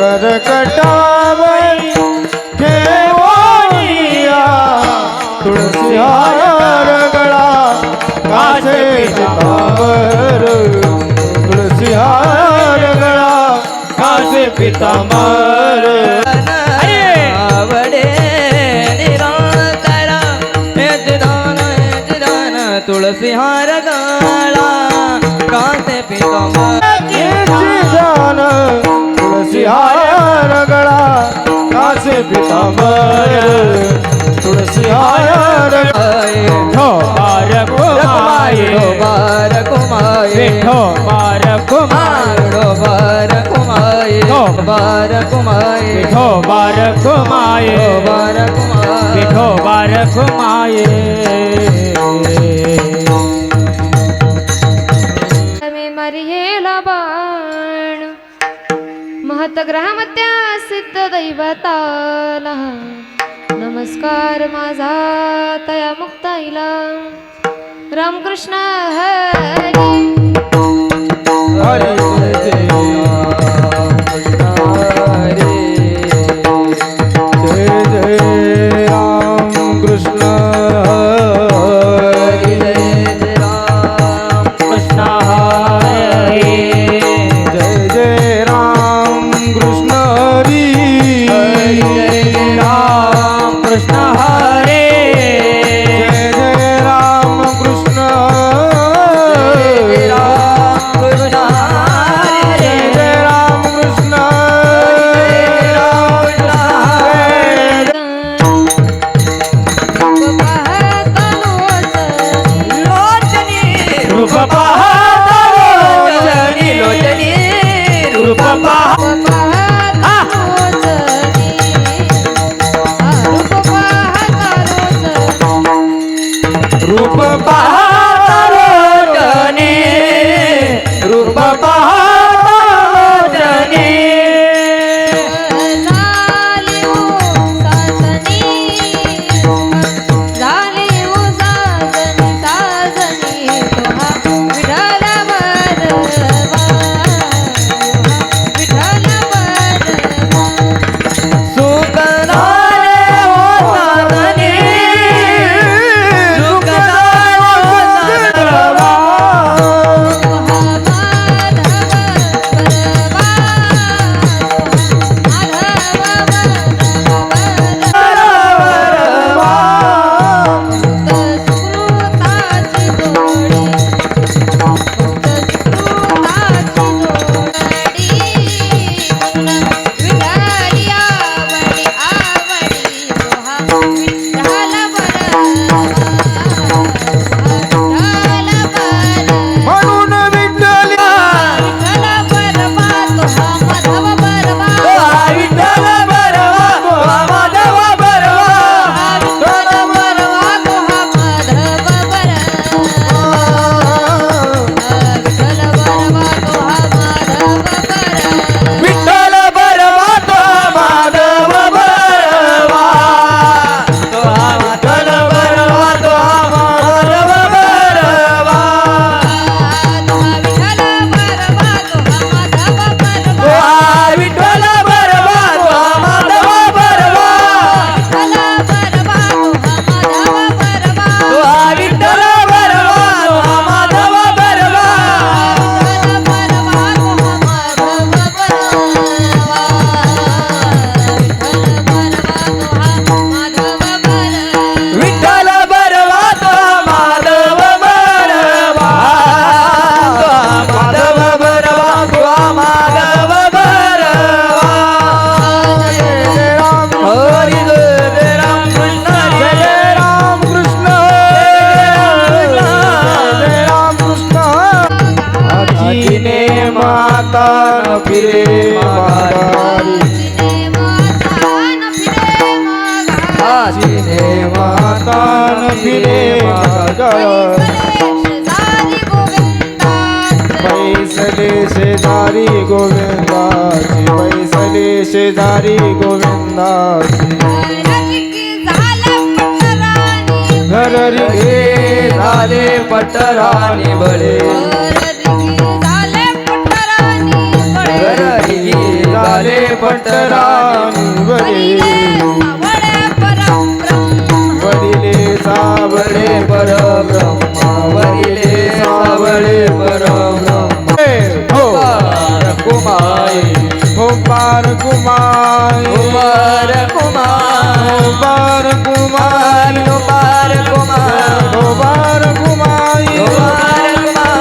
करकटावर ठेवोनिया तुळसी हार गळा कासे पितांबर तुळसी हार गळा कासे पितांबर आवडे निराकरा दान तुळसी हार गळा कासे पितांबर तुळसी हार गळा कासे पितांबर तुळसी हार ठो बार कुमाये बार कुमाये ठो बार कुमाये बार कुमाये बार कुमाये ठो बार कुमाये बार कुमाये ठो बार कुमाये मरियेला बाण महतग्रहामत्या सिद्ध दैवताला नमस्कार माझा तया मुक्ताईला रामकृष्ण हरी हरी जय जय राम कृष्ण हरी जय जय राम कृष्ण हरी जय जय राम कृष्ण हरी जय राम कृष्ण हरे जय जय राम कृष्ण जय राम कृष्ण हरे जय जय राम कृष्ण रूप पाहता लोचनी लोचनी रूप पाहता रूप पाहता लोचनी रूप पाहता लोचनी बैसले शेजारी गोविंदाची बैसले शेजारी गोविंदाची घररी झाले पटराणी बळे घररी झाले पटराणी वरिले सावळे परब्रह्म वरिले सावळे परब्रह्म हो कुमारी हो पार कुमारी कुमार कुमार हो पार कुमारी कुमार कुमार हो पार कुमारी कुमार कुमार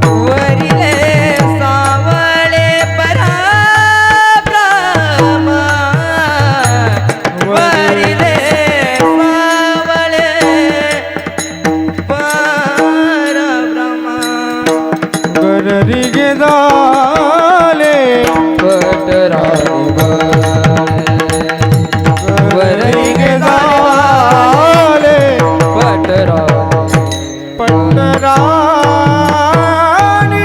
वरिले सावळे परब्रह्म वरिले सावळे परब्रह्म गररी झाले पटराणी गररी झाले पटराणी पटराणी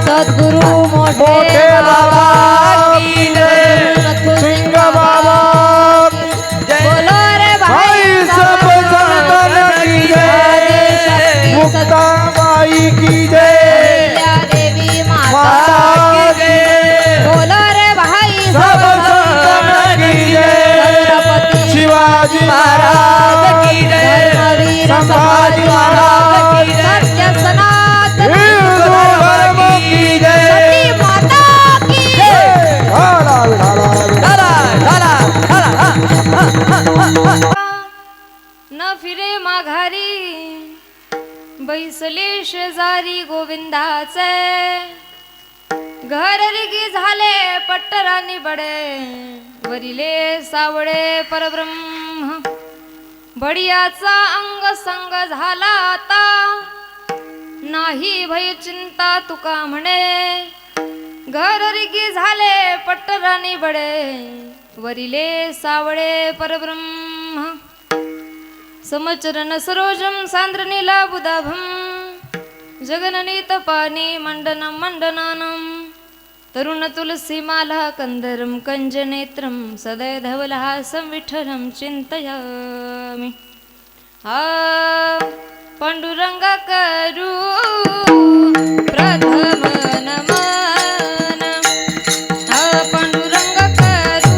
सद्गुरु मोठे बाबा सिंग बाबा बोलो रे भाई सब संतन की जय मुक्ताबाई की जय देवी माता माता की बोलो रे भाई सब संतन की जय शिवाजी महाराज की जय धर्मवीर संभाजी महाराज की जय सत्य सनातन हिंदू धर्म की जय सती माता की ढाला ढाला ढाला ढाला ढाला न फिरे माघारी बैसले शेजारी गोविंदाचे घर रिगी झाले पट्टरानी बडे वरिले सावळे परब्रह्म बडियाचा अंग संग झाला आता नाही भय चिंता तुका म्हणे घर रिगी झाले पट्टरानी बडे वरिले सावळे परब्रह्म समचरण सरोजम सांद्रनीला बुधाभम जगननीत पाणी मंडनं मंडनानं तरुण तुलसी माला कंदरं कंजनेत्रं सदय धवलहासं विठ्ठलं चिन्तयामि पांडुरंग करू प्रथम नमन पांडुरंग करू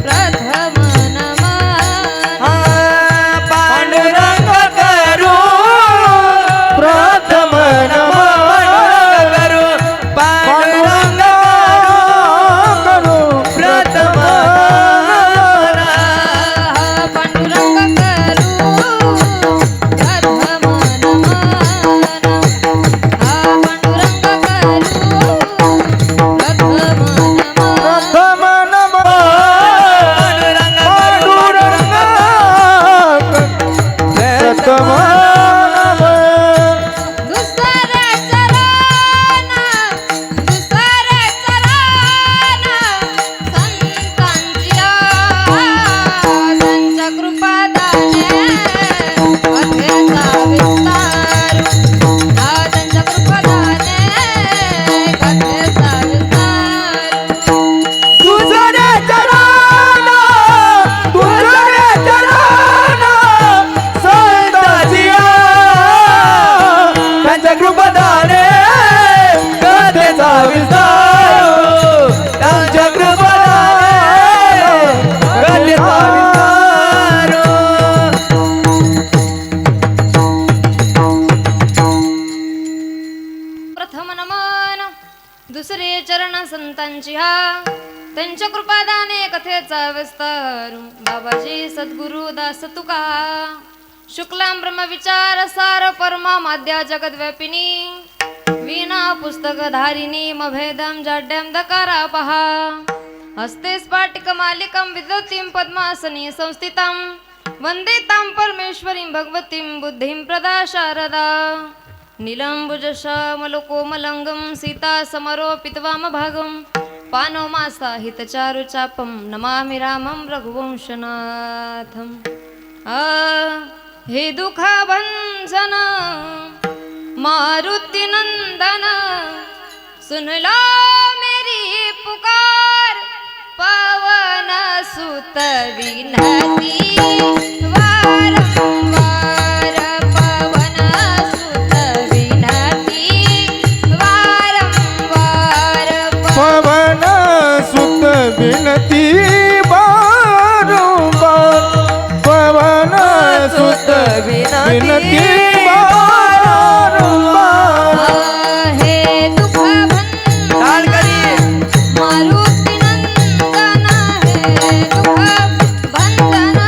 प्रथम नमन पांडुरंग करू प्रथम पांडुरंग करू पांडुरंग करू प्रथम पांडुरंग करू प्रथम नमन दुसरे चरण संतांची हा त्यांच्या कृपादाने कथेचा विस्तार बाबाजी सद्गुरु दास तुका शुक्लां ब्रह्म विचार सार परमा माद्या जगद्व्यापिनी वीणा पुस्तक धारिणी मभेदम जाड्यम दकारा पहा हस्ते स्फाटिक मालिकं विद्युतीं पद्मासनी संस्थितं वंदे तां परमेश्वरीं भगवतीं बुद्धिं प्रदा शारदा नीलम्बुजश्यामलकोमलंगं सीता समरोपितवामभागं पानोमासा हितचारुचापं नमामि रामं रघुवंशनाथम् हे दुःखभंजन मारुति नंदन सुन लो मेरी पुकार पवन सुत विनती वारंवार पवन सुत विनती वारंवार पवन सुत विनती बारंबार पवन सुत विनती बारंबार हे दुःखभंजन ताल करी मारुति नंदन हे दुःखभंजन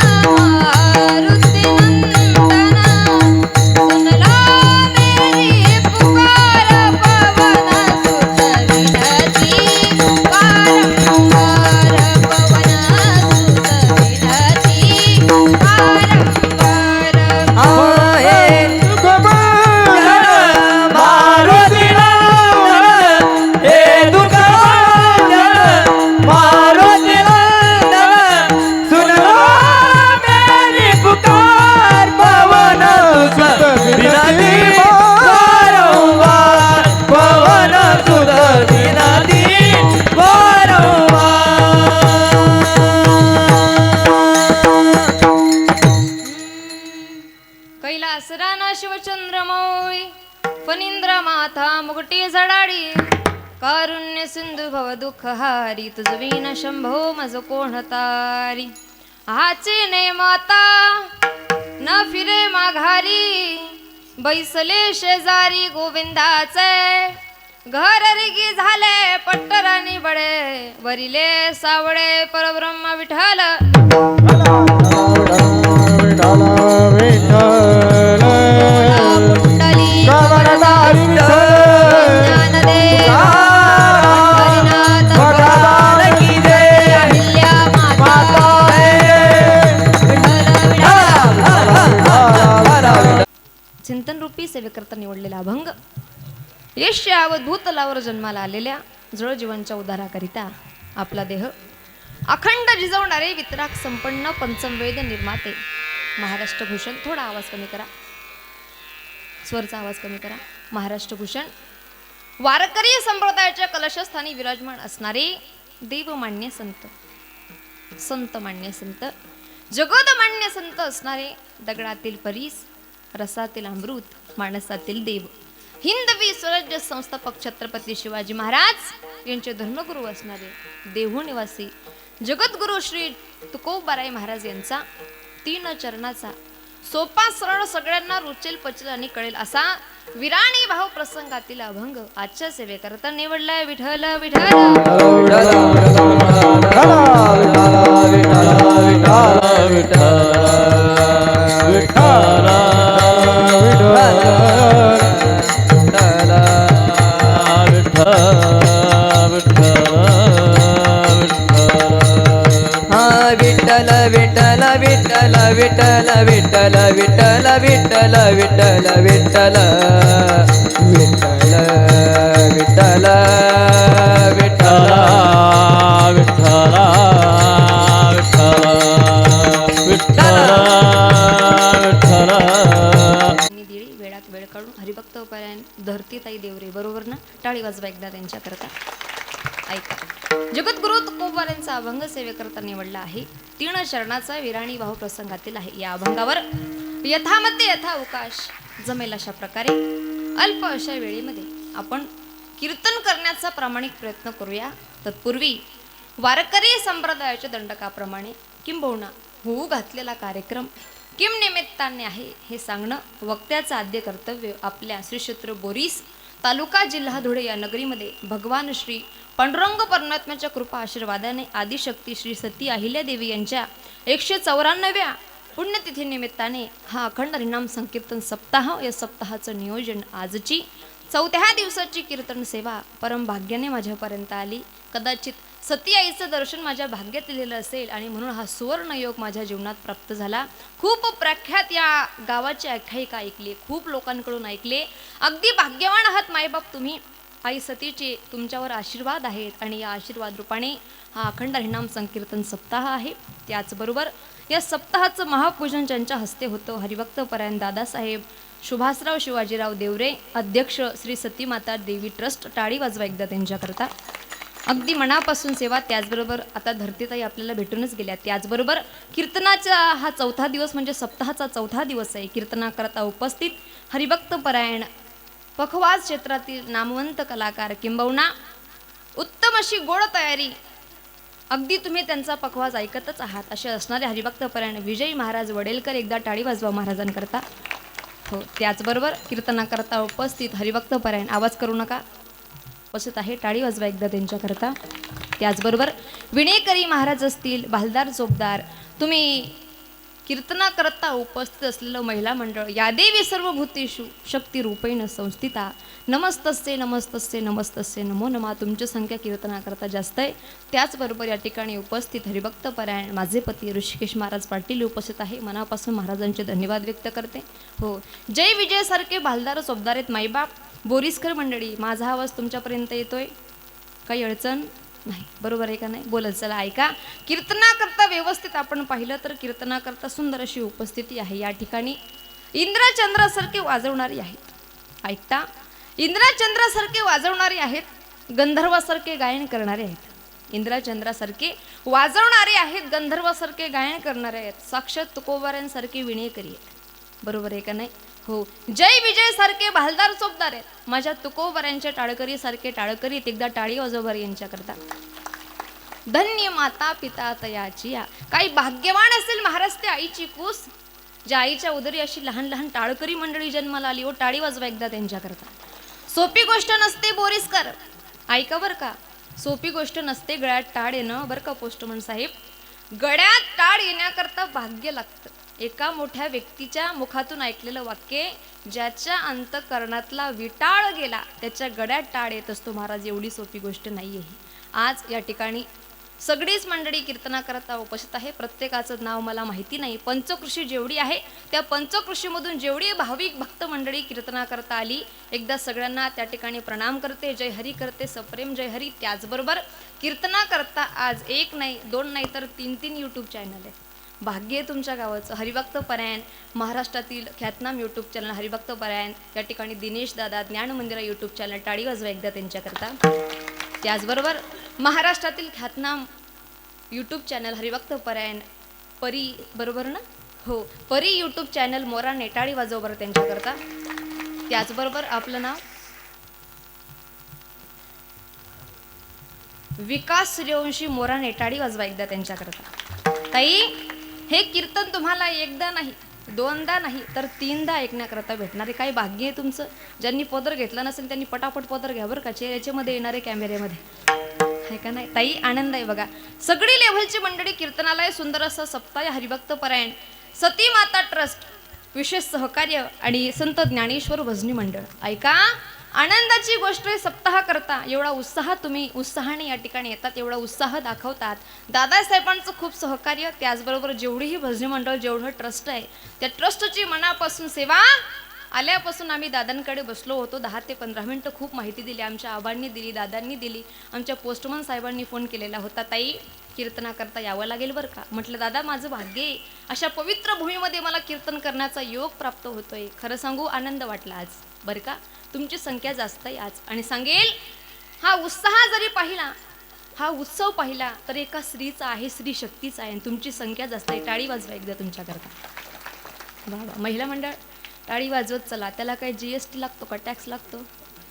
मारुति नंदन सुन लो मेरी पुकार पवन सुत विनती वारंवार पवन सुत विनती वारंवार आहे मारुती नंदन हे दुःखभंजन मारुती नंदन सुन लो मेरी पुकार पवन सुत विनती वारंवार पवन सुत विनती कैलासराना शिवचंद्रमौळी फणींद्र माथा मुकुटी झडाडी कारुण्य सिंधू भव दुःख हारी तुझवीन शंभो मज कोण तारी हाचे ने माता न फिरे माघारी बैसले शेजारी गोविंदाचे घर रिगी झाले पट्टरानी बडे वरिले सावळे परब्रह्म विठ्ठल कुंडली ज्ञानदेव हरिनाथ भगवान की जय अहिल्या माता चिंतन रूपी सेवेकरता निवडलेला अभंग यश अवधूत लावर जन्माला आलेल्या जळ जीवांच्या उद्धाराकरिता आपला देह अखंड जिजवणारे वितराग संपन्न पंचमवेद निर्माते महाराष्ट्रभूषण थोडा आवाज कमी करा स्वरचा आवाज कमी करा महाराष्ट्रभूषण वारकरी संप्रदायाच्या कलशस्थानी विराजमान असणारे देवमान्य संत संत मान्य संत जगदमान्य संत असणारे दगडातील परीस रसातील अमृत माणसातील देव हिंदवी स्वराज्य संस्थापक छत्रपती शिवाजी महाराज यांचे धर्मगुरू असणारे देहू निवासी जगद्गुरु श्री तुकोबाराय महाराज यांचा 3 चरणाचा सोपा सरळ सगळ्यांना रुचेल पचेल आणि कळेल असा विराणी भाव प्रसंगातील अभंग आजच्या सेवेकरता निवडलाय विठ्ठल विठ्ठल विठ्ठल विठ्ठल विठ्ठल विठ्ठल विठ्ठल विठ्ठल विठ्ठल विठ्ठल विठ्ठल विठ्ठल विठ्ठल विठ्ठल दिळी वेळात वेळ काढून हरिभक्त उपायन धरती ताई देवरे बरोबर ना टाळी वाजवा एकदा त्यांच्या करता ऐका जगद्गुरु तुकोबारायांचा अभंग सेवेकरता निवडला आहे 3 चरणाचा विराणी भाव प्रसंगातील आहे या अभंगावर यथामध्ये यथावकाश जमेल अशा प्रकारे अल्प अशा वेळेमध्ये आपण कीर्तन करण्याचा प्रामाणिक प्रयत्न करूया तत्पूर्वी वारकरी संप्रदायाच्या दंडकाप्रमाणे किंबहुना होऊ घातलेला कार्यक्रम किम निमित्ताने आहे हे सांगणं वक्त्याचं आद्य कर्तव्य आपल्या श्री क्षेत्र बोरीस तालुका जिल्हा धुळे या नगरीमध्ये भगवान श्री पांडुरंग परमात्म्याच्या कृपा आशीर्वादाने आदिशक्ती श्री सती अहिल्यादेवी यांच्या 194व्या पुण्यतिथीनिमित्ताने हा अखंड हरिनाम संकीर्तन सप्ताह, या सप्ताहाचं नियोजन आजची 4थ्या दिवसाची कीर्तन सेवा परम भाग्याने माझ्यापर्यंत आली. कदाचित सती आईचं दर्शन माझ्या भाग्यात लिहिलं असेल आणि म्हणून हा सुवर्णयोग माझ्या जीवनात प्राप्त झाला. खूप प्रख्यात या गावाची आख्यायिका ऐकली, खूप लोकांकडून ऐकले. अगदी भाग्यवान आहात मायबाप तुम्ही. आई सतीचे तुमच्यावर आशीर्वाद आहेत आणि या आशीर्वाद रूपाने हा अखंड हरिनाम संकीर्तन सप्ताह आहे. त्याचबरोबर या सप्ताहाचं महापूजन ज्यांच्या हस्ते होतं हरिभक्त परायण दादासाहेब सुभाषराव शिवाजीराव देवरे, अध्यक्ष श्री सती माता देवी ट्रस्ट. टाळी वाजवा एकदा त्यांच्याकरता. अगदी मनापासून सेवा. त्याचबरोबर आता धरतीताई आपल्याला भेटूनच गेल्या. त्याचबरोबर कीर्तनाचा हा 4था दिवस म्हणजे सप्ताहाचा 4था दिवस आहे. कीर्तनाकरता उपस्थित हरिभक्त परायण पखवाज क्षेत्रातील नामवंत कलाकार किंबहुना उत्तम अशी गोड तयारी, अगदी तुम्ही त्यांचा पखवाज ऐकतच आहात असे असणारे हरिभक्त परायण विजय महाराज वडेलकर. एकदा टाळी वाजवा महाराजांकरता. हो, त्याचबरोबर कीर्तनाकरता उपस्थित हरिभक्त परायण, आवाज करू नका, उपस्थित आहे, टाळी वाजवा एकदा त्यांच्याकरता. त्याचबरोबर विणेकरी महाराज असतील, भालदार चोपदार, तुम्ही कीर्तनाकरता उपस्थित असलेलं महिला मंडळ, या देवी सर्वभूतेषु शक्ती रूपेण संस्थिता, नमस्तस्ये नमस्तस्ये नमस्तस्ये नमो नमा. तुमची संख्या कीर्तनाकरता जास्त आहे. त्याचबरोबर या ठिकाणी उपस्थित हरिभक्त परायण माझे पती ऋषिकेश महाराज पाटील उपस्थित आहे. मनापासून महाराजांचे धन्यवाद व्यक्त करते. हो, जय विजयसारखे भालदार चोपदार आहेत माईबाप. बोरीसकर मंडळी, माझा आवाज तुमच्यापर्यंत येतोय? काही अडचण नाही, बरोबर आहे का नाही? बोलत चला, ऐका. कीर्तनाकरता व्यवस्थित आपण पाहिलं तर कीर्तनाकरता सुंदर अशी उपस्थिती आहे. या ठिकाणी इंद्रचंद्रासारखे वाजवणारी आहेत. ऐकता, इंद्रचंद्रासारखे वाजवणारे आहेत, गंधर्वासारखे गायन करणारे आहेत. इंद्रचंद्रासारखे वाजवणारे आहेत, गंधर्वासारखे गायन करणारे आहेत. साक्षात तुकोबारांसारखे विणेकरी आहेत. बरोबर आहे का नाही? हो, जय विजय सारखे भालदार चोपदार आहेत. माझ्या तुकोबारांच्या टाळकरी सारखे टाळकरी. एकदा टाळी वाजवणार यांच्याकरता. धन्य माता पिता तयाची या. काही भाग्यवान असेल महाराज ते आईची कूस, ज्या आईच्या उदरी अशी लहान लहान टाळकरी मंडळी जन्माला आली. हो, टाळी वाजवा एकदा त्यांच्याकरता. सोपी गोष्ट नसते बोरीसकर, ऐका बरं का, सोपी गोष्ट नसते गळ्यात टाळ येणं बरं का पोस्टमन साहेब. गळ्यात टाळ येण्याकरता भाग्य लागतं. एका मोठ्या व्यक्तीच्या मुखातून ऐकलेलं वाक्य, ज्याच्या अंतकरणातला विटाळ गेला त्याच्या गळ्यात टाळ येत असतो महाराज. एवढी सोपी गोष्ट नाही आहे. आज या ठिकाणी सगळीच मंडळी कीर्तनाकरता उपस्थित आहे. प्रत्येकाचं नाव मला माहिती नाही. पंचकृषी जेवढी आहे त्या पंचकृषीमधून जेवढी भाविक भक्त मंडळी कीर्तनाकरता आली, एकदा सगळ्यांना त्या ठिकाणी प्रणाम करते, जय हरी करते, सप्रेम जय हरी. त्याचबरोबर कीर्तनाकरता आज 1 नाही 2 नाही तर 3 यूट्यूब चॅनल आहे. भाग्य आहे तुमच्या गावाचं. हरिभक्त परायण महाराष्ट्रातील ख्यातनाम यूट्यूब चॅनल हरिभक्त परायण, या ठिकाणी दिनेश दादा ज्ञान मंदिरा यूट्यूब चॅनल. टाळी वाजवा एकदा त्यांच्याकरता. त्याचबरोबर महाराष्ट्रातील ख्यातनाम यूट्यूब चॅनल हरिभक्त परायण परी, बरोबर ना? हो, परी यूट्यूब चॅनल मोराने. टाळी वाजव बरं त्यांच्याकरता. त्याचबरोबर आपलं नाव विकास सूर्यवंशी मोराने. टाळी वाजवा एकदा त्यांच्याकरता. ताई, हे कीर्तन तुम्हाला एकदा नाही 2दा नाही तर 3दा ऐकण्याकरता भेटणारे. काही भाग्य आहे तुमचं. ज्यांनी पदर घेतला नसेल त्यांनी पटापट पदर घ्या बरं का, चेहऱ्यामध्ये येणारे कॅमेऱ्यामध्ये, आहे का नाही? ताई, आनंद आहे बघा. सगळी लेव्हलची मंडळी कीर्तनालय सुंदर असं सप्ताह हरिभक्त परायण सती माता ट्रस्ट विशेष सहकार्य आणि संत ज्ञानेश्वर भजनी मंडळ. ऐका, आनंदाची गोष्ट आहे. सप्ताह करता एवढा उत्साह, तुम्ही उत्साहाने या ठिकाणी येतात, एवढा उत्साह दाखवतात. दादासाहेबांचं खूप सहकार्य. त्याचबरोबर जेवढीही भजनी मंडळ, जेवढं ट्रस्ट आहे त्या ट्रस्टची मनापासून सेवा. आल्यापासून आम्ही दादांकडे बसलो होतो. 10 ते 15 मिनटं खूप माहिती दिली. आमच्या आबांनी दिली, दादांनी दिली, आमच्या पोस्टमन साहेबांनी फोन केलेला होता, ताई कीर्तनाकरता यावं लागेल बरं का. म्हटलं दादा, माझं भाग्य आहे, अशा पवित्र भूमीमध्ये मला कीर्तन करण्याचा योग प्राप्त होतोय. खरं सांगू, आनंद वाटला आज बरं का. तुमची संख्या जास्त आहे आज. आणि सांगेल, हा उत्साह जरी पाहिला, हा उत्सव पाहिला तर एका स्त्रीचा आहे, स्त्री शक्तीचा आहे. आणि तुमची संख्या जास्त आहे. टाळी वाजवा एकदा तुमच्याकरता. वा वा. महिला मंडळ टाळी वाजवत चला. त्याला काही GST लागतो का, टॅक्स लागतो?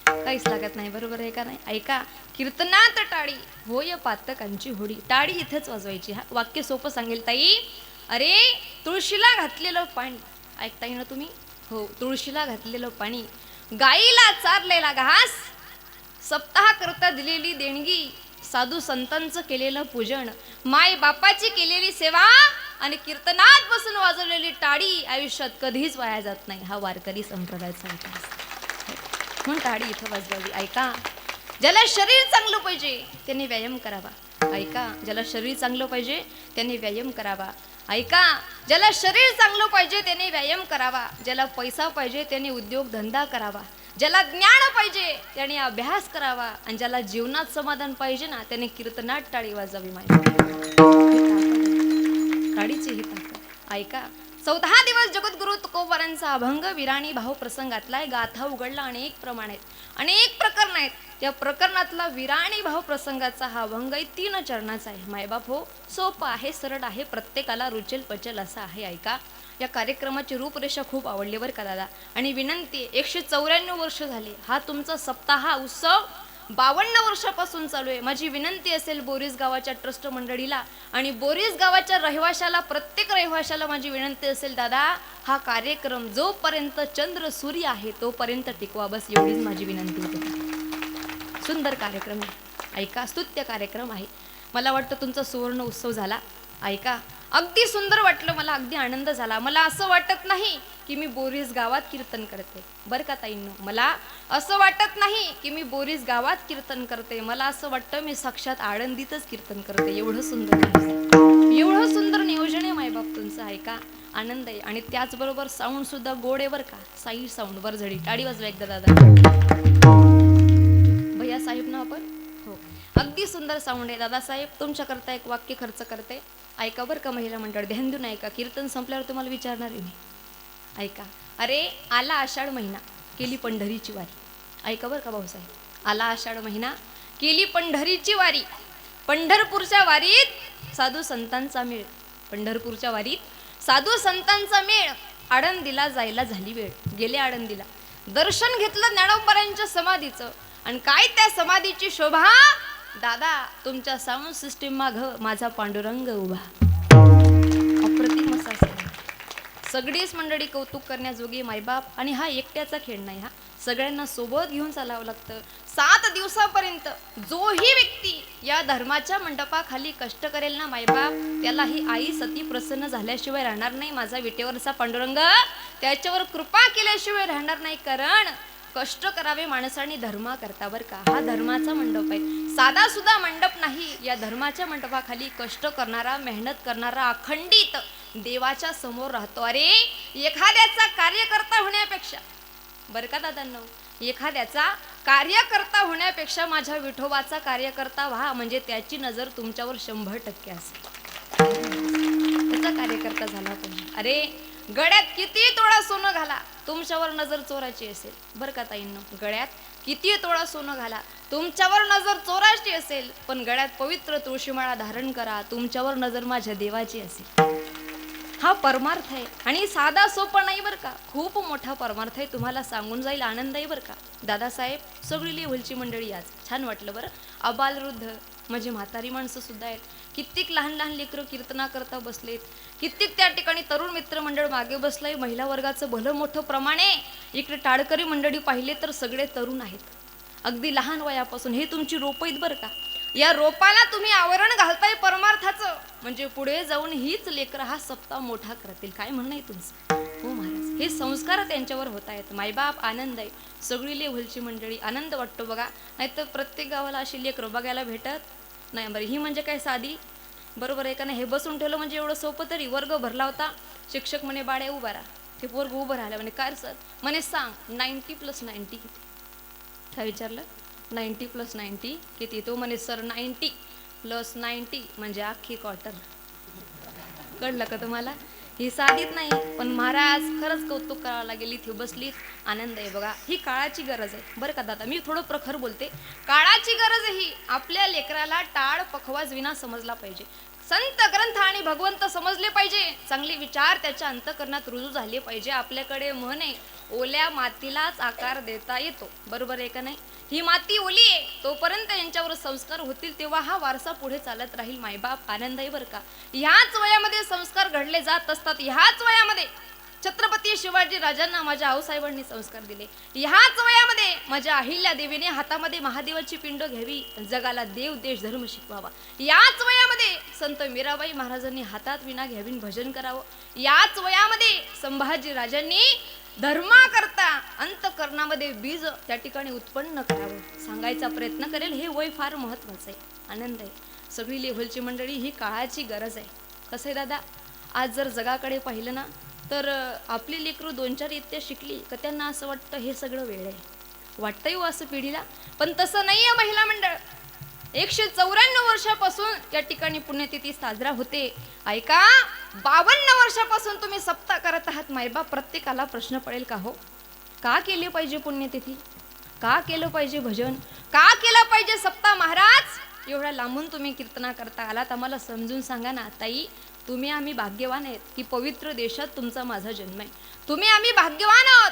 काहीच लागत नाही. बरोबर आहे का नाही? ऐका, कीर्तनात टाळी होय पातकांची होडी. टाळी इथेच वाजवायची. हा वाक्य सोपं सांगेल ताई. अरे, तुळशीला घातलेलं पाणी, ऐकताय ना तुम्ही? हो, तुळशीला घातलेलं पाणी गाईला चारलेला घास, सप्ताह करता दिलेली देणगी, साधू संतांचं केलेलं पूजन, माय बापाची केलेली सेवा आणि कीर्तनात बसून वाजवलेली टाळी आयुष्यात कधीच वाया जात नाही. हा वारकरी संप्रदायाचा इतिहास म्हणून टाळी इथं वाजवावी. ऐका, ज्याला शरीर चांगलं पाहिजे त्यांनी व्यायाम करावा. ऐका, ज्याला शरीर चांगलं पाहिजे त्यांनी व्यायाम करावा. ऐका, ज्याला शरीर चांगलं पाहिजे त्याने व्यायाम करावा. ज्याला पैसा पाहिजे त्याने उद्योग धंदा करावा. ज्याला ज्ञान पाहिजे त्याने अभ्यास करावा. आणि ज्याला जीवनात समाधान पाहिजे ना त्याने कीर्तनात टाळी वाजावी. टाळीची ही ताकद. ऐका, 14 दिवस जगद्गुरु तुकोबारांचा अभंग विराणी भाव प्रसंगातला गाथा उघडला. अनेक प्रमाण आहेत, अनेक प्रकरण आहेत. त्या प्रकरणातला विराणी भाव प्रसंगाचा हा अभंग 3 चरणाचा आहे. मायबाप हो, सोपं आहे, सरळ आहे, प्रत्येकाला रुचेल पचेल असा आहे. ऐका, या कार्यक्रमाची रूपरेषा खूप आवडली बरं का दादा. आणि विनंती, 194 वर्ष झाले हा तुमचा सप्ताह उत्सव 52 वर्षापासून चालू आहे. माझी विनंती असेल बोरीस गावाच्या ट्रस्ट मंडळीला आणि बोरीस गावाच्या रहिवाशाला, प्रत्येक रहिवाशाला माझी विनंती असेल, दादा हा कार्यक्रम जोपर्यंत चंद्र सूर्य आहे तोपर्यंत टिकवा. बस एवढीच माझी विनंती होती. सुंदर कार्यक्रम आहे. ऐका, स्तुत्य कार्यक्रम आहे. मला वाटतं तुमचा सुवर्ण उत्सव झाला. ऐका, अगदी सुंदर वाटलं, मला अगदी आनंद झाला. मला असं वाटत नाही की मी बोरीस गावात कीर्तन करते बरं का ताईंनो. मला असं वाटत नाही की मी बोरीस गावात कीर्तन करते. मला असं वाटतं मी साक्षात आळंदीतच कीर्तन करते. एवढं सुंदर नियोजन आहे मायबाप तुमचं. ऐका, आनंद आहे. आणि त्याचबरोबर साऊंड सुद्धा गोड आहे बरं का. साई साऊंड वरझडी. टाळी वाजवा एकदा दादा. भैया साहेब ना आपण हो, अगदी सुंदर साऊंड आहे. दादासाहेब तुमच्याकरता एक वाक्य खर्च करते. ऐका बरं का महिला मंडळ, ध्यान देऊन ऐका. कीर्तन संपल्यावर तुम्हाला विचारणार आहे मी. ऐका, अरे आला आषाढ महिना केली पंढरीची वारी. ऐका बरं का भाऊसाहेब, आला आषाढ महिना केली पंढरीची वारी. पंढरपूरच्या वारीत साधू संतांचा मेळ. पंढरपूरच्या वारीत साधू संतांचा मेळ. आळंदीला जायला झाली वेळ. गेले आळंदीला, दर्शन घेतलं ज्ञानोबारांच्या समाधीचं. आणि काय त्या समाधीची शोभा दादा, तुमच्या साऊंड सिस्टीम माग माझा पांडुरंग उभा. अप्रतिम असा सगळीच मंडळी कौतुक करण्याजोगी मायबाप. आणि हा एकट्याचा खेळ नाही, हा सगळ्यांना सोबत घेऊन चालावं लागतं. 7 दिवसापर्यंत जोही व्यक्ती या धर्माच्या मंडपाखाली कष्ट करेल ना मायबाप, त्याला ही आई सती प्रसन्न झाल्याशिवाय राहणार नाही. माझा विटेवरचा पांडुरंग त्याच्यावर कृपा केल्याशिवाय राहणार नाही. कारण कष्ट करावे माणसाने धर्मा करता बरं का. हा धर्माचा मंडप आहे, साधा सुद्धा मंडप नाही. या धर्माच्या मंडपाखाली कष्ट करणारा, मेहनत करणारा अखंडित देवाच्या समोर राहतो. अरे एखाद्याचा कार्यकर्ता होण्यापेक्षा बरं का दादांनो, एखाद्याचा कार्यकर्ता होण्यापेक्षा माझ्या विठोबाचा कार्यकर्ता व्हा. म्हणजे त्याची नजर तुमच्यावर 100% असेल. त्याचा कार्यकर्ता झाला तुम्ही. अरे गळ्यात किती तोळा सोनं घाला, तुमच्यावर नजर चोराची असेल बरं का ताईंनो. गळ्यात किती तोळा सोनं घाला, तुमच्यावर नजर चोराची असेल. पण गळ्यात पवित्र तुळशीमाळा धारण करा, तुमच्यावर नजर माझ्या देवाची असेल. हा परमार्थ आहे. आणि साधा सोपा नाही बरं का, खूप मोठा परमार्थ आहे. तुम्हाला सांगून जाईल, आनंद आहे बरं का. दादासाहेब सगळी लेव्हलची मंडळी आज छान वाटलं बरं. अबालवृद्ध म्हणजे म्हातारी माणसं सुद्धा आहेत. कित्येक लहान लहान लेकरं कीर्तना करता बसलेत. कित्येक त्या ठिकाणी तरुण मित्र मंडळ मागे बसलंय. महिला वर्गाचं भलं मोठं प्रमाण आहे. इकडे टाळकरी मंडळी पाहिले तर सगळे तरुण आहेत, अगदी लहान वयापासून. हे तुमची रोपं आहेत बरं का. या रोपाला तुम्ही आवरण घालताय परमार्थाचं, म्हणजे पुढे जाऊन हीच लेकरं हा सप्ताह मोठा करतील. काय म्हणणं आहे तुमचं हो महाराज. हे संस्कार त्यांच्यावर होत आहेत. मायबाप आनंद आहे. सगळी लेव्हलची मंडळी आनंद वाटतो बघा. नाहीतर प्रत्येक गावाला अशी लेकरं बघायला भेटत नाही. बरं ही म्हणजे काय साधी, बरोबर आहे का नाही. हे बसून ठेवलं म्हणजे एवढं सोपं. तरी वर्ग भरला होता, शिक्षक म्हणे बाळे उभा राहा. ते पोरग उभं राहिलं. म्हणे काय सर, म्हणे सांग 90 + 90 किती. काय विचारलं, 90 + 90 किती. तो म्हणे सर 90 + 90 म्हणजे अख्खी क्वार्टर. कळलं का तुम्हाला. ही साधीत नाही, पण महाराज खरंच कौतुक करावं लागेल. इथे बसलीत, आनंद आहे बघा. ही काळाची गरज आहे बरं का दादा. मी थोडं प्रखर बोलते. काळाची गरज ही आपल्या लेकराला टाळ पखवाज विना समजला पाहिजे. संत ग्रंथ आणि भगवंत समजले पाहिजे. चांगले विचार त्याच्या अंतःकरणात रुजू झाले पाहिजे. आपल्याकडे म्हण आहे, ओल्या मातीलाच आकार देता येतो. बरोबर आहे का नाही. ही माती ओली आहे, तोपर्यंत यांच्यावर संस्कार होतील तेव्हा हा वारसा पुढे चालत राहील. मायबाप आनंद आहे बरं का. ह्याच वयामध्ये संस्कार घडले जात असतात. ह्याच वयामध्ये छत्रपती शिवाजी राजांना माझ्या आऊसाहेबांनी संस्कार दिले. ह्याच वयामध्ये माझ्या अहिल्या देवीने हातामध्ये महादेवाची पिंड घ्यावी, जगाला देव देश धर्म शिकवावा. याच वयामध्ये संत मीराबाई महाराजांनी हातात विणा घ्यावी, भजन करावं. याच वयामध्ये संभाजी राजांनी धर्माकरता अंतकरणामध्ये बीज त्या ठिकाणी उत्पन्न करावं. सांगायचा प्रयत्न करेल, हे वय फार महत्वाचं आहे. आनंद आहे. सगळी लेव्हलची मंडळी, ही काळाची गरज आहे. कसं आहे दादा, आज जर जगाकडे पाहिलं ना तर आपली लेकरं 2-4 इत्या शिकली का त्यांना असं वाटतं हे सगळं वेळ आहे. वाटतंय हो असं पिढीला, पण तसं नाही आहे. महिला मंडळ 194 वर्षापासून या ठिकाणी पुण्यतिथी साजरा होते. ऐका, 52 वर्षापासून तुम्ही सप्ताह करत आहात. मायबाप, प्रत्येकाला प्रश्न पडेल का हो, का केली पाहिजे पुण्यतिथी, का केलं पाहिजे भजन, का केलं पाहिजे सप्ताह? महाराज, एवढ्या लांबून तुम्ही कीर्तना करता आलात, आम्हाला समजून सांगा ना. ताई, तुम्ही आम्ही भाग्यवान आहेत की पवित्र देशात तुमचा माझा जन्म आहे. तुम्ही आम्ही भाग्यवान आहोत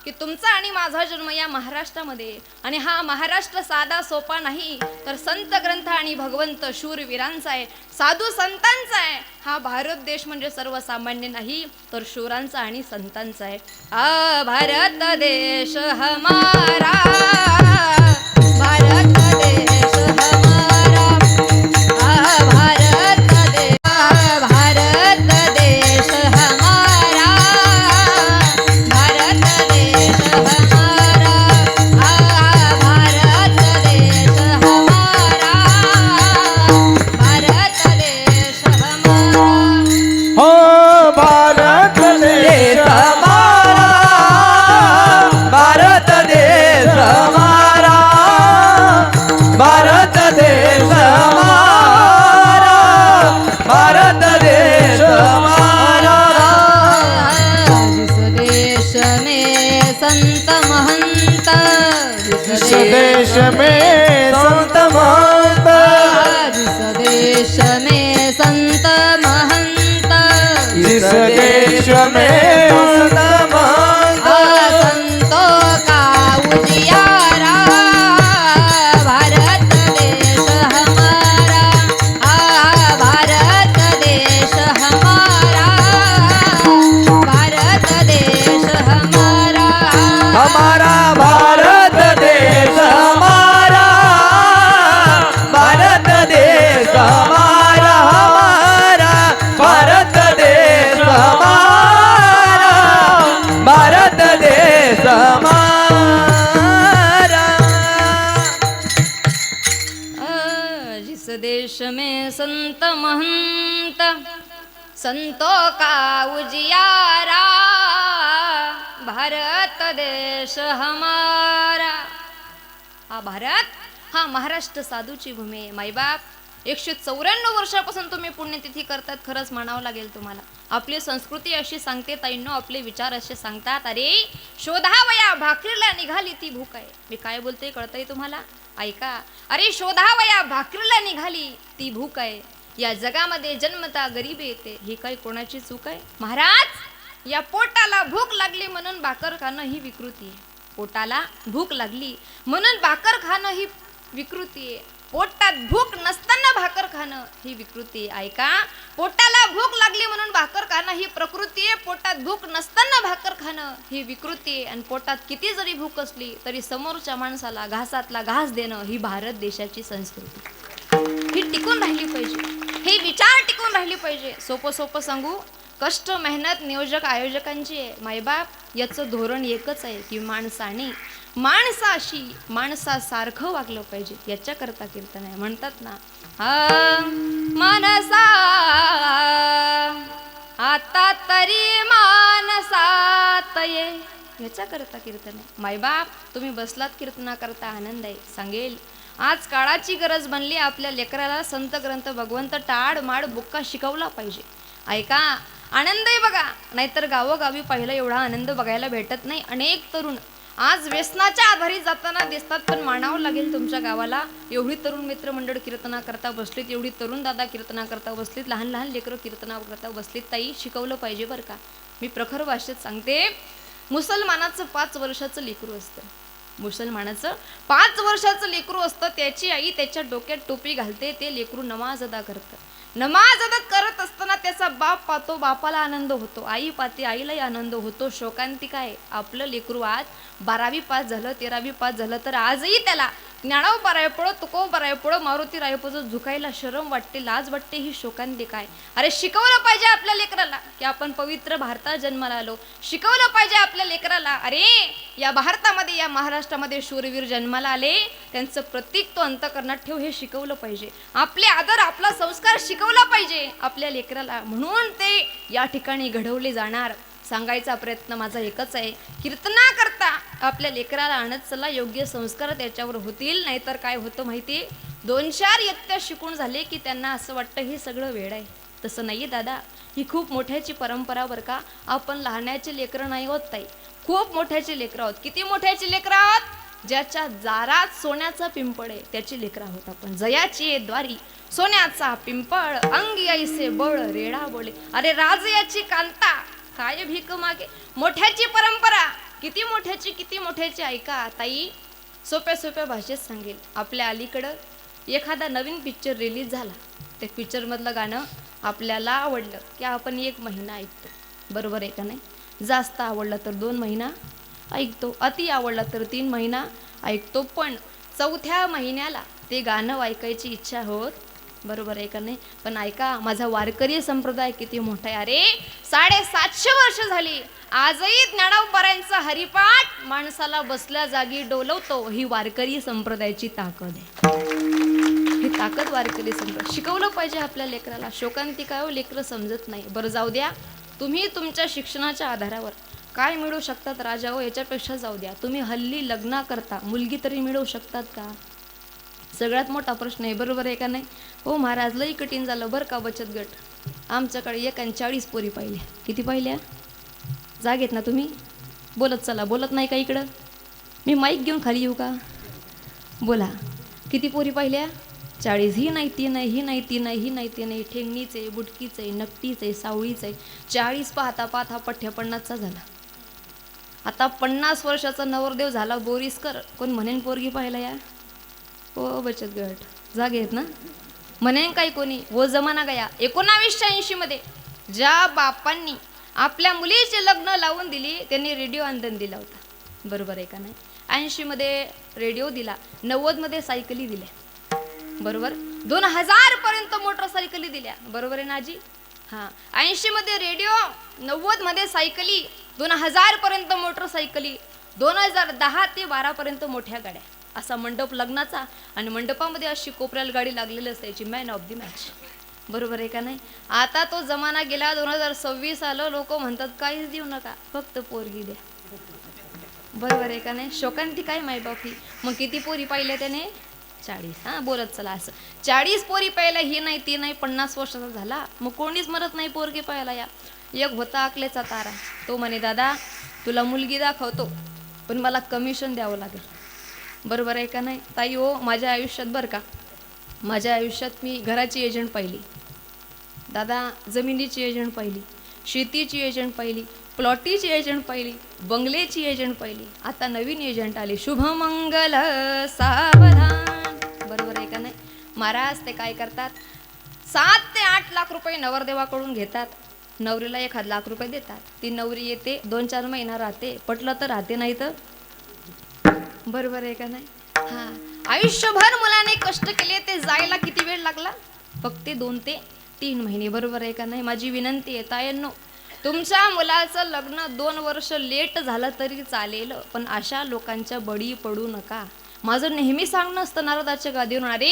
की तुमचा आणि माझा जन्म या महाराष्ट्रामध्ये. आणि हा महाराष्ट्र साधा सोपा नाही, तर संत ग्रंथ आणि भगवंत शूरवीरांचा आहे, साधू संतांचा आहे. हा भारत देश म्हणजे सर्वसामान्य नाही, तर शूरांचा आणि संतांचा आहे. भारत देश हमारा, भारत देश हमारा, भारत देश, भारत देश हमारा, भारत देश हमारा, भारत देश हमारा, भारत देश हमारा. हो भारत देश हमारा, भारत देश हमारा, भारत देश हमारा, भारत देश हमारा. जिस देश में संत महंत, इस देश में संत महंत, जिस देश में संत महंत, इस देश में संत महंत, संतों का उजियारा, भारत देश हमारा, भारत देश हमारा, भारत देश हमारा. हमारा भारत देश हमारा, भारत देश हमारा, हमारा भारत देश हमारा, भारत देश हमारा. जिस देश में संत महंत, संतों का उजियारा, भारत देश हमारा. हा भारत, हा महाराष्ट्र साधूची भूमी आहे. मायबाप, 194 वर्षापासून तुम्ही पुण्यतिथी करतात. खरंच म्हणावं लागेल तुम्हाला. आपली संस्कृती अशी सांगते ताईंनो, आपले विचार असे सांगतात. अरे शोधावया भाकरीला निघाली ती भूक आहे. मी काय बोलते कळतंय तुम्हाला? ऐका. अरे शोधावया भाकरीला निघाली ती भूक आहे. या जगामध्ये जन्मता गरिबी येते, ही काही कोणाची चूक आहे? महाराज, या पोटाला भूक लागली म्हणून भाकर खाणं ही विकृती आहे. पोटाला भूक लागली म्हणून भाकर खाणं ही विकृती आहे. पोटात भूक नसताना भाकर खाणं ही विकृती आहे. ऐका, पोटाला भूक लागली म्हणून भाकर खाणं ही प्रकृती आहे. पोटात भूक नसताना भाकर खाणं ही विकृती आहे. आणि पोटात किती जरी भूक असली तरी समोरच्या माणसाला घासातला घास देणं ही भारत देशाची संस्कृती. ही टिकून राहिली पाहिजे, हे विचार टिकून राहिली पाहिजे. सोपं सोपं सांगू, कष्ट मेहनत नियोजक आयोजकांची आहे. मायबाप, याचं धोरण एकच आहे की माणसाने माणसाशी माणसासारखं वागलं पाहिजे. याच्याकरता कीर्तन आहे. म्हणतात ना, मानसा आता तरी मानसात ये, याच्याकरता कीर्तन आहे. मायबाप, तुम्ही बसलात कीर्तना करता, आनंद आहे. सांगेल, आज काळाची गरज बनली. आपल्या लेकराला संत ग्रंथ भगवंत टाळ माड बुक्का शिकवला पाहिजे. ऐका, आनंद आहे बघा. नाहीतर गावोगावी पहिला एवढा आनंद बघायला भेटत नाही. अनेक तरुण आज व्यसनाच्या आधारे जाताना दिसतात. पण मानावं लागेल तुमच्या गावाला, एवढी तरुण मित्रमंडळ कीर्तना करता बसलीत, एवढी तरुण दादा कीर्तना करता बसलीत, लहान लहान लेकरं कीर्तना करता बसलीत. ताई, शिकवलं पाहिजे बरं का. मी प्रखर भाषेत सांगते, मुसलमानाचं 5 वर्षाचं लेकरू असतं. मुसलमानाचं 5 वर्षाचं लेकरू असतं. त्याची आई त्याच्या डोक्यात टोपी घालते, ते लेकरू नमाज अदा करतं. नमाज अदा करत असताना त्याचा बाप पाहतो, बापाला आनंद होतो, आई पाहते, आईलाही आनंद होतो. शोकांतिका आहे, आपलं लेकरू आज 12वी पास झालं, 13वी पास झालं, तर आजही त्याला ज्ञानोबा रायफळ, तुकोबा रायफळ, मारुती रायफळ झुकायला शरम वाटते, लाज वाटते. ही शोकांतिका आहे. अरे शिकवलं पाहिजे आपल्या लेकराला की आपण पवित्र भारतात जन्माला आलो. शिकवलं पाहिजे आपल्या लेकराला, अरे या भारतामध्ये, या महाराष्ट्रामध्ये शूरवीर जन्माला आले, त्यांचं प्रतीक तो अंतःकरणात ठेव, हे शिकवलं पाहिजे. आपले आदर, आपला संस्कार शिकवला पाहिजे आपल्या लेकराला. म्हणून ते या ठिकाणी घडवले जाणार. सांगायचा प्रयत्न माझा एकच आहे, कीर्तना करता आपल्या लेकराला आणत चला, योग्य संस्कार त्याच्यावर होतील. नाहीतर काय होतं माहिती, 2-4 इयत्ता शिकून झाले की त्यांना असं वाटतं हे सगळं वेड आहे. तसं नाही दादा, ही खूप मोठ्याची परंपरा बरं का. आपण लहानाचे लेकरं नाही होत ताई, खूप मोठ्याचे लेकरं आहोत. किती मोठ्याचे लेकरं आहोत? ज्याच्या दारात सोन्याचा पिंपळ आहे त्याची लेकरं आहोत आपण. जयाची द्वारी सोन्याचा पिंपळ, अंगी ऐसे बळ रेडा बोले. अरे राजयाची कांता काय भीक मागे. मोठ्याची परंपरा, किती मोठ्याची ऐका ताई. सोप्या सोप्या भाषेत सांगेल, आपल्या अलीकडं एखादा नवीन पिक्चर रिलीज झाला, त्या पिक्चरमधलं गाणं आपल्याला आवडलं की आपण 1 महिना ऐकतो, बरोबर आहे का नाही? जास्त आवडलं तर 2 महिना ऐकतो, अति आवडलं तर 3 महिना ऐकतो. पण 4थ्या महिन्याला ते गाणं ऐकायची इच्छा होत, बरोबर आहे का नाही? पण ऐका, माझा वारकरी संप्रदाय किती मोठा आहे. अरे 750 वर्ष झाली, आजही ज्ञानोबारायांचा हरिपाठ माणसाला बसल्या जागी डोलवतो. ही वारकरी संप्रदायाची ताकद आहे. ही ताकद वारकरी संप्रदाय. शिकवलं पाहिजे आपल्या लेकराला. शोकांतिका हो, लेकरं समजत नाही. बरं जाऊ द्या, तुम्ही तुमच्या शिक्षणाच्या आधारावर काय मिळवू शकतात राजा हो, याच्यापेक्षा जाऊ द्या. तुम्ही हल्ली लग्न करता, मुलगी तरी मिळवू शकतात का? सगळ्यात मोठा प्रश्न आहे, बरोबर आहे का नाही? हो महाराज, लई कठीण झालं बरं का बचत गट. आमच्याकडे 41 पोरी पाहिल्या. किती पाहिल्या? जागेत ना तुम्ही? बोलत चला, बोलत नाही का इकडं? मी माईक घेऊन खाली येऊ का? बोला, किती पोरी पाहिल्या? 40. ही नाही ती नाही, ही नाही ती नाही, ही नाही ती नाही, ठेंगणीच आहे, बुटकीच आहे, नकटीच आहे, सावळीच आहे. 40 पाहता पाहता पठ्ठ्या 50चा झाला. आता 50 वर्षाचा नवरदेव झाला बोरीसकर, कोण म्हणेन पोरगी पाहिला या? हो बचत गट जागे आहेत ना? म्हणेन काही कोणी? वो जमाना गया. 1980 मध्ये ज्या बापांनी आपल्या मुलीचे लग्न लावून दिली, त्यांनी रेडिओ आंदोलन दिला होता, बरोबर आहे का नाही? 80 मध्ये रेडिओ दिला, 90 मध्ये सायकली दिल्या, बरोबर? 2000 पर्यंत मोटरसायकली दिल्या, बरोबर आहे ना आजी? हां, 80 मध्ये रेडिओ, 90 मध्ये सायकली, 2000 पर्यंत मोटरसायकली, 2010 ते 12 पर्यंत मोठ्या गाड्या. असा मंडप लग्नाचा, आणि मंडपामध्ये अशी कोपऱ्याला गाडी लागलेली असायची, मॅन ऑफ दी मॅच, बरोबर आहे का नाही? आता तो जमाना गेला, 2026 आलं, लोक म्हणतात काहीच देऊ नका, फक्त पोरगी द्या, बरोबर आहे का नाही? शोकांतिका काय मायबाप ही. मग किती पोरी पाहिल्या त्याने? 40. हां, बोलत चला असं. 40 पोरी पाहिल्या, ही नाही ती नाही, 50 वर्षाचा झाला, मग कोणीच मरत नाही पोरगी पाहायला. या एक होता अकलेचा तारा, तो म्हणे दादा तुला मुलगी दाखवतो, पण मला कमिशन द्यावं लागेल, बरोबर आहे का नाही? ताई हो, माझ्या आयुष्यात बरं का, माझ्या आयुष्यात मी घराची एजंट पाहिली, दादा जमिनीची एजंट पाहिली, शेतीची एजंट पाहिली, प्लॉटीची एजंट पाहिली, बंगलेची एजंट पाहिली, आता नवीन एजंट आले, शुभमंगल सावधान, बरोबर आहे का नाही? महाराज ते काय करतात, 7 ते 8 लाख रुपये नवरदेवाकडून घेतात, नवरीला 1 लाख रुपये देतात. ती नवरी येते, 2-4 महिना राहते, पटलं तर राहते, नाही तर बरोबर आहे का नाही? हां, आयुष्यभर मुलाने कष्ट केले, ते जायला किती वेळ लागला? फक्त 2 ते 3 महिने, बरोबर आहे का नाही? माझी विनंती आहे ताईंनो, तुमच्या मुलाचं लग्न 2 वर्ष लेट झालं तरी चालेल, पण अशा लोकांच्या बळी पडू नका. माझं नेहमी सांगणं असतं नारदाच्या गादीवरून, अरे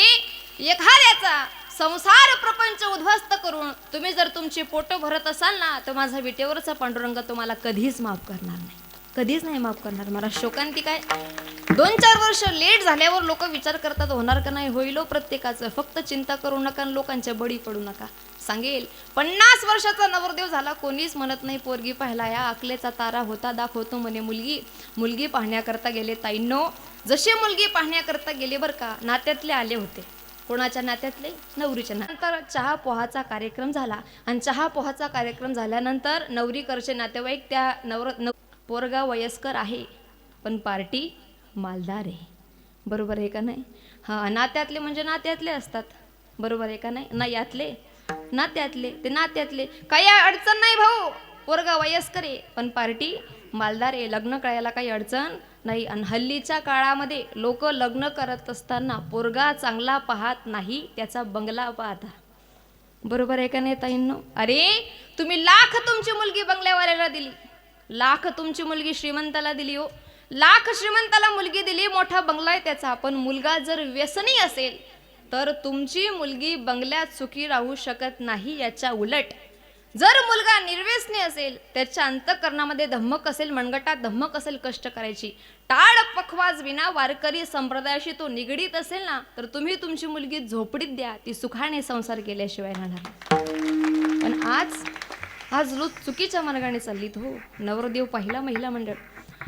एखाद्याचा संसार प्रपंच उद्ध्वस्त करून तुम्ही जर तुमची पोटं भरत असाल ना, तर माझा विटेवरचा पांडुरंग तुम्हाला कधीच माफ करणार नाही, कधीच नाही माफ करणार. मला शोकांतिका काय, 2-4 वर्ष लेट झाल्यावर लोक विचार करतात होणार का नाही, होईल प्रत्येकाचं, फक्त चिंता करू नका, लोकांच्या बळी पडू नका. सांगेल 50 वर्षाचा नवरदेव झाला, कोणीच म्हणत नाही पोरगी पाहिला, या अकलेचा तारा होता, दाखवतो म्हणे मुलगी. मुलगी पाहण्याकरता गेले ताईंनो, जसे मुलगी पाहण्याकरता गेले बरं का, नात्यातले आले होते. कोणाच्या नात्यातले? नवरीच्या. नंतर चहा पोहाचा कार्यक्रम झाला, आणि चहा पोहाचा कार्यक्रम झाल्यानंतर नवरीकडचे नातेवाईक, त्या पोरगा वयस्कर आहे पण पार्टी मालदार आहे, बरोबर आहे का नाही? हां, नात्यातले म्हणजे नात्यातले असतात, बरोबर आहे का नाही? ना यातले नात्यातले ते नात्यातले काही अडचण नाही भाऊ, पोरगा वयस्कर आहे पण पार्टी मालदार आहे, लग्न करायला काही अडचण नाही. आणि हल्लीच्या काळामध्ये लोक लग्न करत असताना पोरगा चांगला पाहत नाही, त्याचा बंगला पाहता. बरोबर आहे का नाही ताईंनो? अरे तुम्ही लाख तुमची मुलगी बंगल्यावाल्याला दिली, लाख तुमची मुलगी श्रीमंताला दिली हो, लाख श्रीमंताला मुलगी दिली, मोठा बंगला आहे त्याचा, पण मुलगा जर व्यसनी असेल तर तुमची मुलगी बंगल्यात सुखी राहू शकत नाही. याच्या उलट जर मुलगा निर्व्यसनी असेल, त्याच्या अंतःकरणामध्ये धम्मक असेल, मनगटात धम्मक असेल, कष्ट करायची टाळ पखवाज विना वारकरी संप्रदायाशी तो निगडीत असेल ना, तर तुम्ही तुमची मुलगी झोपडीत द्या, ती सुखाने संसार केल्याशिवाय राहणार. पण आज लोक चुकीच्या मार्गाने चाललीत हो. नवरदेव पाहिला महिला मंडळ,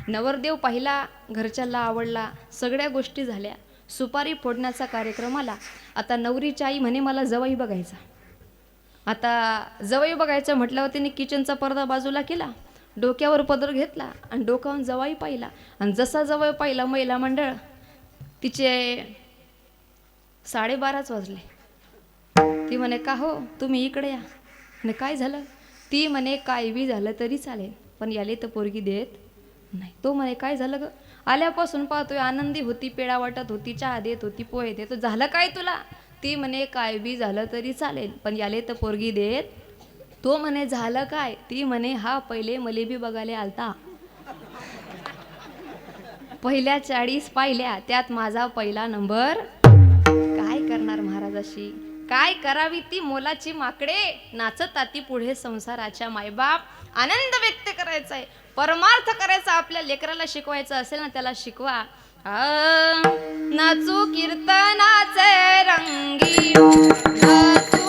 नवरदेव पाहिला, घरच्याला आवडला, सगळ्या गोष्टी झाल्या, सुपारी फोडण्याचा कार्यक्रम आला. आता नवरीची आई म्हणे मला जवाई बघायचा. आता जवाई बघायचं म्हटल्यावर तिने किचनचा पडदा बाजूला केला, डोक्यावर पदर घेतला आणि डोक्यावरून जवाई पाहिला. आणि जसा जवाई पाहिला महिला मंडळ, तिचे 12:30 वाजले. ती म्हणे का हो तुम्ही इकडे या. म्हणे काय झालं. ती म्हणे काय बी झालं तरी चालेल पण याले तर पोरगी देत नाही. तो म्हणे काय झालं ग. आल्यापासून पाहतोय आनंदी होती, पेढा वाटत होती, चहा देत होती, पोहे देत, झालं काय तुला. ती म्हणे काय बी झालं तरी चालेल पण याले तर पोरगी देत. तो म्हणे झालं काय. ती म्हणे हा पहिले मले बी बघायला आलता, पहिल्या 40 पाहिल्या त्यात माझा पहिला नंबर. काय करणार महाराजाशी, काय करावी ती मोलाची माकडे. नाचत ती पुढे संसाराच्या मायबाप. आनंद व्यक्त करायचा आहे, परमार्थ करायचा, आपल्या लेकराला शिकवायचं असेल ना त्याला शिकवा. नाचू कीर्तनाचे रंगी, नाचू